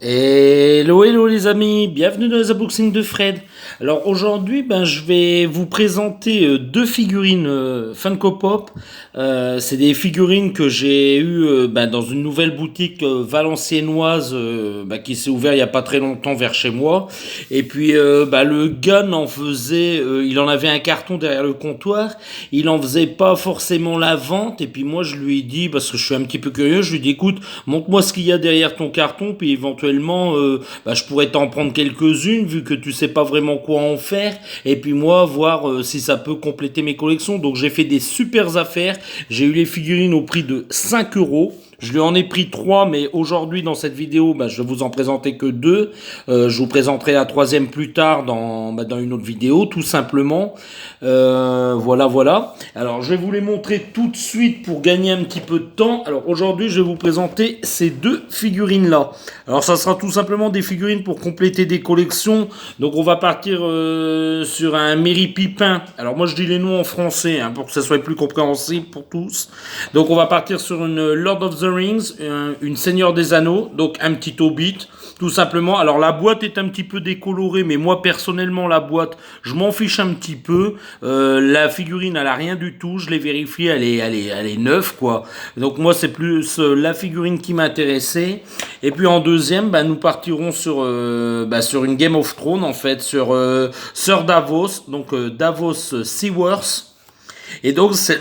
Hello, hello les amis, bienvenue dans les unboxings de Fred. Alors aujourd'hui, je vais vous présenter deux figurines Funko Pop. C'est des figurines que j'ai eues dans une nouvelle boutique valenciennoise qui s'est ouverte il y a pas très longtemps vers chez moi. Et puis le gars il en avait un carton derrière le comptoir. Il en faisait pas forcément la vente. Et puis moi je lui ai dit, parce que je suis un petit peu curieux, je lui ai dit écoute, montre-moi ce qu'il y a derrière ton carton, puis éventuellement je pourrais t'en prendre quelques-unes vu que tu sais pas vraiment quoi en faire, et puis moi voir si ça peut compléter mes collections. Donc j'ai fait des super affaires, j'ai eu les figurines au prix de 5 euros. Je lui en ai pris 3, mais aujourd'hui dans cette vidéo, je vais vous en présenter que 2. Je vous présenterai la troisième plus tard dans une autre vidéo, tout simplement. Voilà, voilà. Alors je vais vous les montrer tout de suite pour gagner un petit peu de temps. Alors aujourd'hui, je vais vous présenter ces deux figurines-là. Alors ça sera tout simplement des figurines pour compléter des collections. Donc on va partir sur un Merry Pipin. Alors moi je dis les noms en français pour que ça soit plus compréhensible pour tous. Donc on va partir sur une Lord of the Rings, une Seigneur des Anneaux, donc un petit Hobbit, tout simplement. Alors la boîte est un petit peu décolorée, mais moi personnellement la boîte, je m'en fiche un petit peu. La figurine, elle a rien du tout. Je l'ai vérifié, elle est neuve quoi. Donc moi c'est plus la figurine qui m'intéressait. Et puis en deuxième, nous partirons sur une Game of Thrones en fait, sur Sir Davos, donc Davos Seaworth. Et donc c'est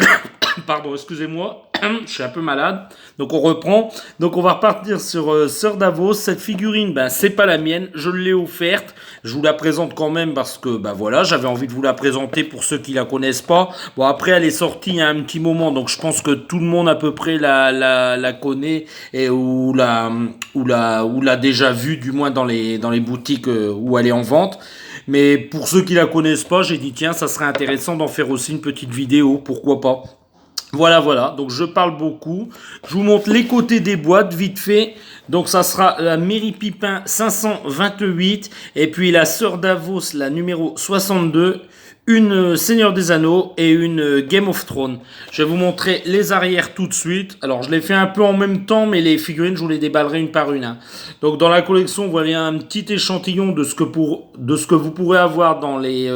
pardon, excusez-moi, je suis un peu malade. Donc on reprend. Donc on va repartir sur Sir Davos. Cette figurine, c'est pas la mienne, je l'ai offerte. Je vous la présente quand même parce que voilà, j'avais envie de vous la présenter pour ceux qui la connaissent pas. Bon après elle est sortie il y a un petit moment, donc je pense que tout le monde à peu près la connaît et ou l'a déjà vue, du moins dans les boutiques où elle est en vente. Mais pour ceux qui la connaissent pas, j'ai dit tiens, ça serait intéressant d'en faire aussi une petite vidéo, pourquoi pas. Voilà, voilà, donc je parle beaucoup. Je vous montre les côtés des boîtes, vite fait. Donc ça sera la Merry Pipin 528, et puis la Sœur Davos, la numéro 62, une Seigneur des Anneaux et une Game of Thrones. Je vais vous montrer les arrières tout de suite. Alors je les fais un peu en même temps, mais les figurines, je vous les déballerai une par une. Donc dans la collection, voilà un petit échantillon de ce que vous pourrez avoir dans les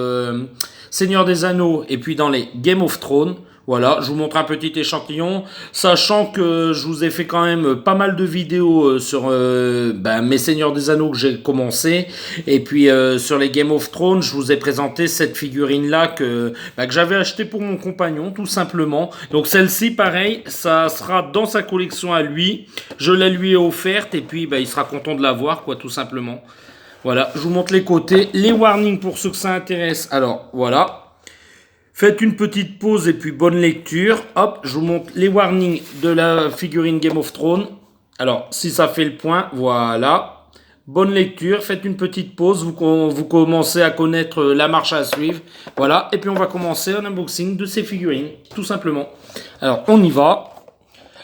Seigneurs des Anneaux et puis dans les Game of Thrones. Voilà, je vous montre un petit échantillon, sachant que je vous ai fait quand même pas mal de vidéos sur mes Seigneurs des Anneaux que j'ai commencé, et puis sur les Game of Thrones, je vous ai présenté cette figurine-là que j'avais acheté pour mon compagnon, tout simplement. Donc celle-ci, pareil, ça sera dans sa collection à lui, je la lui ai offerte, et puis il sera content de la voir, quoi, tout simplement. Voilà, je vous montre les côtés, les warnings pour ceux que ça intéresse. Alors, voilà. Faites une petite pause et puis bonne lecture. Hop, je vous montre les warnings de la figurine Game of Thrones. Alors, si ça fait le point, voilà. Bonne lecture, faites une petite pause, vous commencez à connaître la marche à suivre. Voilà, et puis on va commencer un unboxing de ces figurines, tout simplement. Alors, on y va.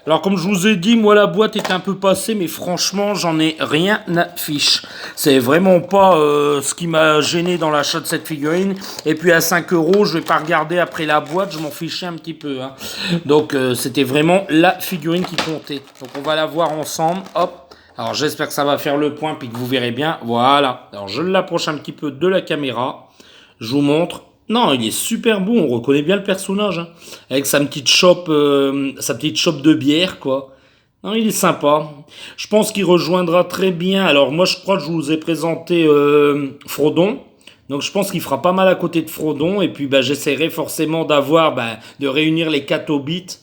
Alors comme je vous ai dit, moi la boîte est un peu passée, mais franchement j'en ai rien à fiche. C'est vraiment pas ce qui m'a gêné dans l'achat de cette figurine. Et puis à 5 euros, je vais pas regarder après la boîte, je m'en fichais un petit peu. Donc c'était vraiment la figurine qui comptait. Donc on va la voir ensemble, hop. Alors j'espère que ça va faire le point, puis que vous verrez bien. Voilà, alors je l'approche un petit peu de la caméra. Je vous montre. Non, il est super beau, on reconnaît bien le personnage, avec sa petite chope de bière, quoi. Non, il est sympa. Je pense qu'il rejoindra très bien. Alors moi, je crois que je vous ai présenté Frodon. Donc je pense qu'il fera pas mal à côté de Frodon. Et puis j'essaierai forcément de réunir les 4 hobbits.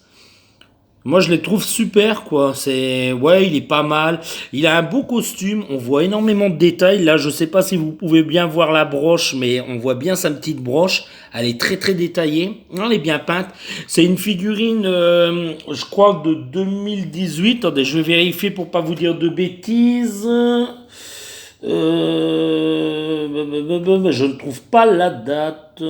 Moi, je les trouve super, quoi. Ouais, il est pas mal. Il a un beau costume. On voit énormément de détails. Là, je sais pas si vous pouvez bien voir la broche, mais on voit bien sa petite broche. Elle est très, très détaillée. Elle est bien peinte. C'est une figurine, je crois, de 2018. Attendez, je vais vérifier pour pas vous dire de bêtises. Je ne trouve pas la date.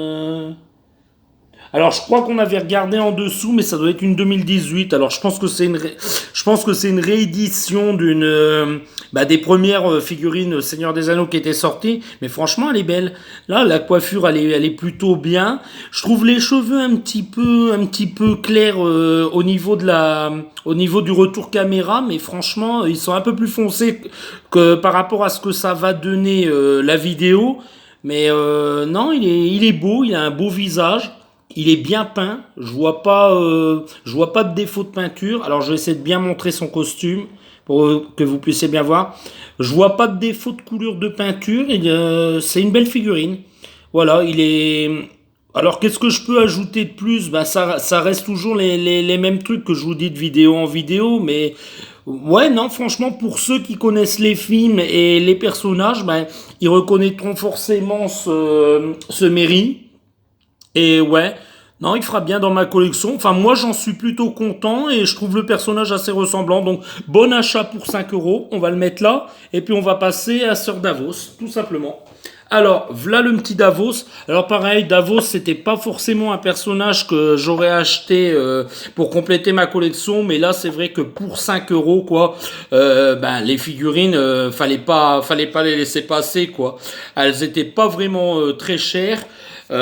Alors, je crois qu'on avait regardé en dessous, mais ça doit être une 2018. Alors, je pense que c'est une réédition des premières figurines Seigneur des Anneaux qui étaient sorties. Mais franchement, elle est belle. Là, la coiffure, elle est plutôt bien. Je trouve les cheveux un petit peu clairs au niveau du retour caméra, mais franchement, ils sont un peu plus foncés que par rapport à ce que ça va donner la vidéo. Mais non, il est beau, il a un beau visage. Il est bien peint, je vois pas de défaut de peinture. Alors je vais essayer de bien montrer son costume pour que vous puissiez bien voir. Je vois pas de défaut de coulure de peinture et c'est une belle figurine. Voilà, il est. Alors qu'est-ce que je peux ajouter de plus? Ben ça reste toujours les mêmes trucs que je vous dis de vidéo en vidéo, mais ouais non franchement pour ceux qui connaissent les films et les personnages, ben ils reconnaîtront forcément ce Merry. Et ouais, non, il fera bien dans ma collection. Enfin, moi, j'en suis plutôt content et je trouve le personnage assez ressemblant. Donc, bon achat pour 5 euros. On va le mettre là. Et puis, on va passer à Sœur Davos, tout simplement. Alors, voilà le petit Davos. Alors, pareil, Davos, c'était pas forcément un personnage que j'aurais acheté pour compléter ma collection. Mais là, c'est vrai que pour 5 euros, quoi, les figurines, fallait pas les laisser passer, quoi. Elles étaient pas vraiment très chères. Ça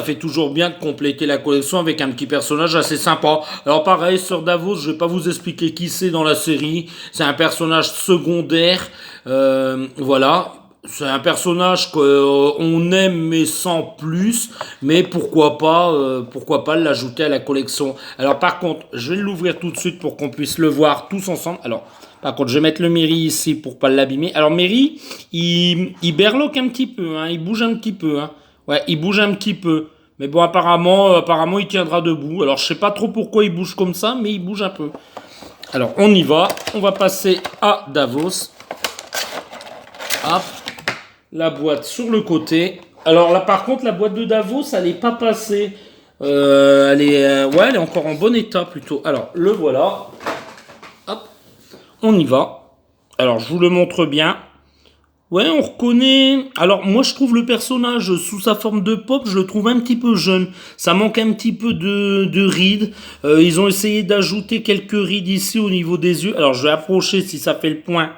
fait toujours bien de compléter la collection avec un petit personnage assez sympa. Alors pareil, Sœur Davos, je vais pas vous expliquer qui c'est dans la série. C'est un personnage secondaire. Voilà. C'est un personnage qu'on aime mais sans plus. Mais pourquoi pas l'ajouter à la collection. Alors par contre, je vais l'ouvrir tout de suite pour qu'on puisse le voir tous ensemble. Alors par contre, je vais mettre le Merry ici pour pas l'abîmer. Alors Merry, il berloque un petit peu, hein, il bouge un petit peu, hein. Ouais, il bouge un petit peu. Mais bon, apparemment, il tiendra debout. Alors je sais pas trop pourquoi il bouge comme ça, mais il bouge un peu. Alors on y va. On va passer à Davos. Hop, la boîte sur le côté. Alors là, par contre, la boîte de Davos, elle n'est pas passée. Elle est encore en bon état plutôt. Alors le voilà. Hop. On y va. Alors, je vous le montre bien. Ouais, on reconnaît. Alors, moi, je trouve le personnage sous sa forme de pop, je le trouve un petit peu jeune. Ça manque un petit peu de rides. Ils ont essayé d'ajouter quelques rides ici au niveau des yeux. Alors, je vais approcher si ça fait le point.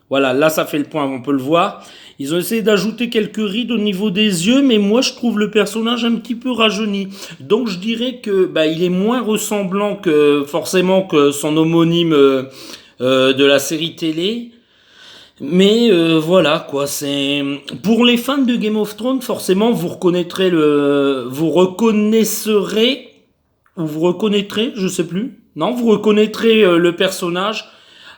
Voilà, là, ça fait le point, on peut le voir. Ils ont essayé d'ajouter quelques rides au niveau des yeux, mais moi, je trouve le personnage un petit peu rajeuni. Donc, je dirais que il est moins ressemblant que forcément que son homonyme. De la série télé. Mais voilà quoi, c'est pour les fans de Game of Thrones, forcément vous reconnaîtrez ou vous reconnaîtrez, je sais plus. Non, vous reconnaîtrez le personnage.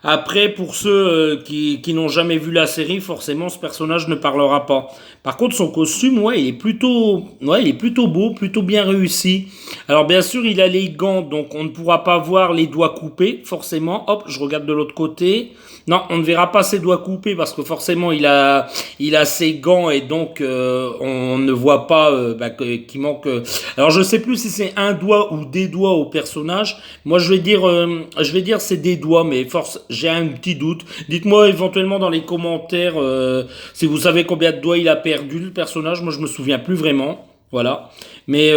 Après, pour ceux qui n'ont jamais vu la série, forcément, ce personnage ne parlera pas. Par contre, son costume, il est plutôt beau, plutôt bien réussi. Alors, bien sûr, il a les gants, donc on ne pourra pas voir les doigts coupés, forcément. Hop, je regarde de l'autre côté. Non, on ne verra pas ses doigts coupés parce que forcément, il a ses gants et donc on ne voit pas qu'il manque. Alors, je sais plus si c'est un doigt ou des doigts au personnage. Moi, je vais dire c'est des doigts, mais j'ai un petit doute. Dites-moi éventuellement dans les commentaires si vous savez combien de doigts il a perdu le personnage. Moi, je me souviens plus vraiment. Voilà. Mais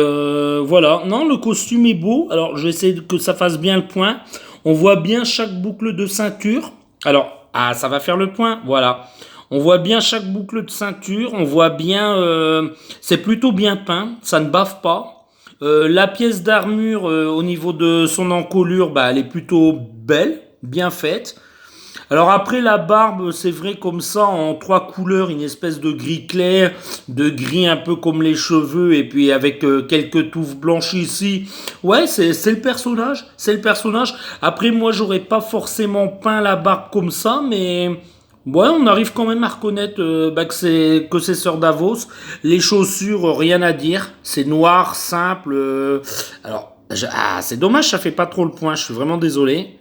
voilà. Non, le costume est beau. Alors, je vais essayer que ça fasse bien le point. On voit bien chaque boucle de ceinture. Alors, ça va faire le point. Voilà. On voit bien chaque boucle de ceinture. On voit bien. C'est plutôt bien peint. Ça ne bave pas. La pièce d'armure au niveau de son encolure, elle est plutôt belle, bien faite. Alors après la barbe, c'est vrai comme ça en trois couleurs, une espèce de gris clair, de gris un peu comme les cheveux et puis avec quelques touffes blanches ici. Ouais, c'est le personnage, c'est le personnage. Après moi, j'aurais pas forcément peint la barbe comme ça, mais ouais, on arrive quand même à reconnaître que c'est Sœur Davos. Les chaussures, rien à dire, c'est noir, simple. C'est dommage, ça fait pas trop le point. Je suis vraiment désolé.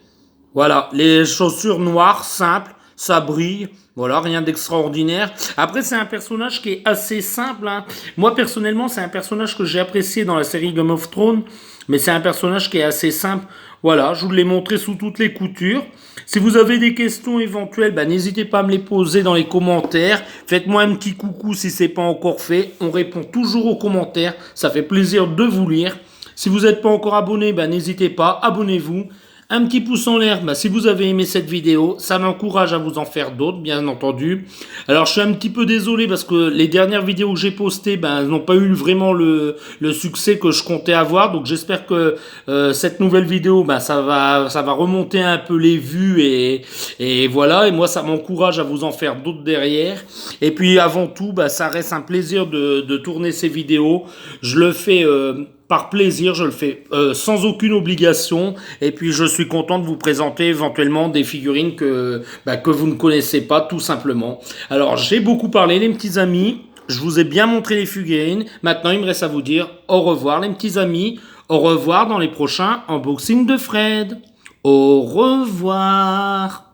Voilà, les chaussures noires, simples, ça brille. Voilà, rien d'extraordinaire. Après, c'est un personnage qui est assez simple, hein. Moi, personnellement, c'est un personnage que j'ai apprécié dans la série Game of Thrones, mais c'est un personnage qui est assez simple. Voilà, je vous l'ai montré sous toutes les coutures. Si vous avez des questions éventuelles, bah, n'hésitez pas à me les poser dans les commentaires. Faites-moi un petit coucou si c'est pas encore fait. On répond toujours aux commentaires. Ça fait plaisir de vous lire. Si vous n'êtes pas encore abonné, bah, n'hésitez pas, abonnez-vous. Un petit pouce en l'air, bah, si vous avez aimé cette vidéo, ça m'encourage à vous en faire d'autres, bien entendu. Alors je suis un petit peu désolé parce que les dernières vidéos que j'ai postées, bah, n'ont pas eu vraiment le succès que je comptais avoir. Donc j'espère que cette nouvelle vidéo, bah, ça va remonter un peu les vues et voilà. Et moi, ça m'encourage à vous en faire d'autres derrière. Et puis avant tout, bah, ça reste un plaisir de tourner ces vidéos. Je le fais par plaisir, je le fais sans aucune obligation. Et puis je suis content de vous présenter éventuellement des figurines que vous ne connaissez pas, tout simplement. Alors j'ai beaucoup parlé, les petits amis. Je vous ai bien montré les figurines. Maintenant, il me reste à vous dire au revoir, les petits amis. Au revoir dans les prochains unboxings de Fred. Au revoir.